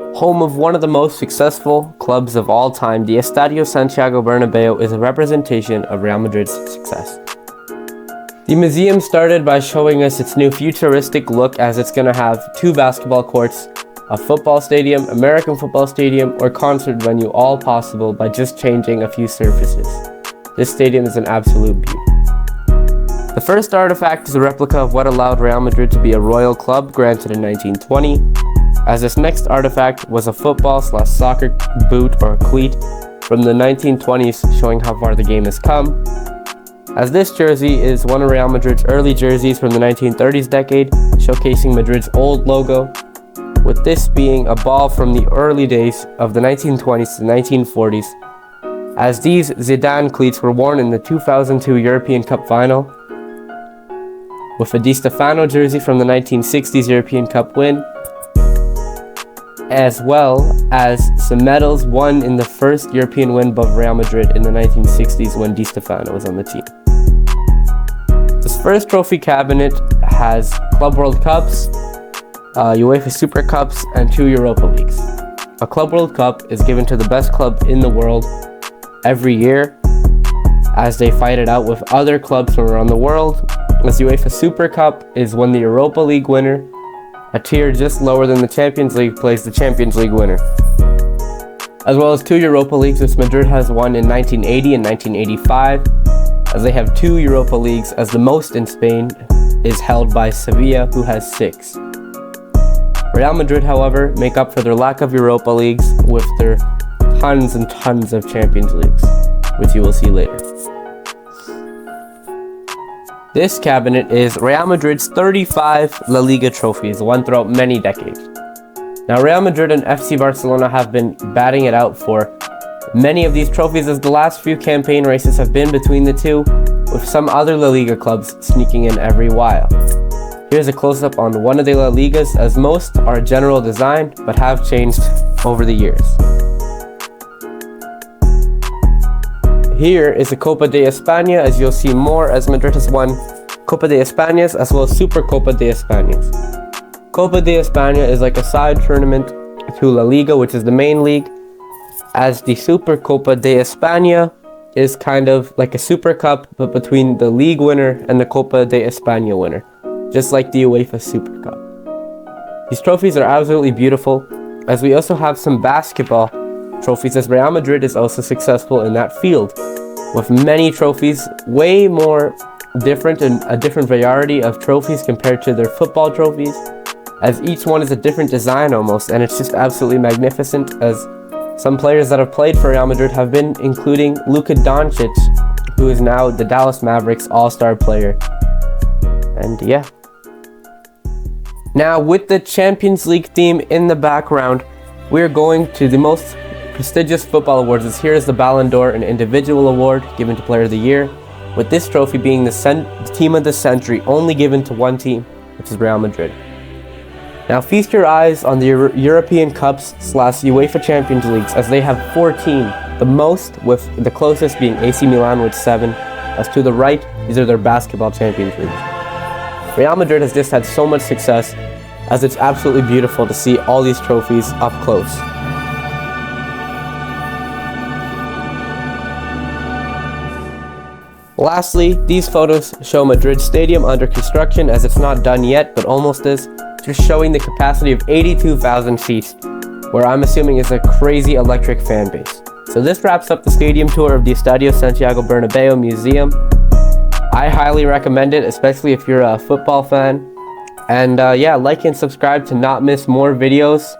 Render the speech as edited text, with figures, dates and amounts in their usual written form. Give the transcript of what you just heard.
Home of one of the most successful clubs of all time, the Estadio Santiago Bernabeu is a representation of Real Madrid's success. The museum started by showing us its new futuristic look, as it's going to have 2 basketball courts, a football stadium, American football stadium, or concert venue, all possible by just changing a few surfaces. This stadium is an absolute beauty. The first artifact is a replica of what allowed Real Madrid to be a royal club, granted in 1920, as this next artifact was a football/soccer boot or cleat from the 1920s, showing how far the game has come, as this jersey is one of Real Madrid's early jerseys from the 1930s decade, showcasing Madrid's old logo, with this being a ball from the early days of the 1920s to 1940s, as these Zidane cleats were worn in the 2002 European Cup final, with a Di Stefano jersey from the 1960s European Cup win, as well as some medals won in the first European win above Real Madrid in the 1960s when Di Stefano was on the team. This first trophy cabinet has Club World Cups, UEFA Super Cups, and 2 Europa Leagues. A Club World Cup is given to the best club in the world every year, as they fight it out with other clubs from around the world. As UEFA Super Cup is when the Europa League winner, a tier just lower than the Champions League, plays the Champions League winner. As well as 2 Europa Leagues, which Madrid has won in 1980 and 1985, as they have 2 Europa Leagues, as the most in Spain is held by Sevilla, who has 6. Real Madrid, however, make up for their lack of Europa Leagues with their tons and tons of Champions Leagues, which you will see later. This cabinet is Real Madrid's 35 La Liga trophies, won throughout many decades. Now, Real Madrid and FC Barcelona have been batting it out for many of these trophies, as the last few campaign races have been between the two, with some other La Liga clubs sneaking in every while. Here's a close-up on one of the La Ligas, as most are general design but have changed over the years. Here is a Copa de España, as you'll see more, as Madrid has won Copa de Españas as well as Super Copa de Españas. Copa de España is like a side tournament to La Liga, which is the main league, as the Super Copa de España is kind of like a Super Cup, but between the league winner and the Copa de España winner, just like the UEFA Super Cup. These trophies are absolutely beautiful, as we also have some basketball trophies, as Real Madrid is also successful in that field, with many trophies, way more different and a different variety of trophies compared to their football trophies, as each one is a different design almost, and it's just absolutely magnificent, as some players that have played for Real Madrid have been, including Luka Doncic, who is now the Dallas Mavericks All-Star player. And yeah. Now, with the Champions League theme in the background, we're going to the most prestigious football awards, as here is the Ballon d'Or, an individual award given to Player of the Year, with this trophy being the team of the century, only given to one team, which is Real Madrid. Now feast your eyes on the European Cups / UEFA Champions Leagues, as they have 14, the most, with the closest being AC Milan with 7, as to the right, these are their basketball Champions Leagues. Real Madrid has just had so much success, as it's absolutely beautiful to see all these trophies up close. Lastly, these photos show Madrid Stadium under construction, as it's not done yet, but almost is, just showing the capacity of 82,000 seats, where I'm assuming is a crazy electric fan base. So this wraps up the stadium tour of the Estadio Santiago Bernabeu Museum. I highly recommend it, especially if you're a football fan. And yeah, like and subscribe to not miss more videos.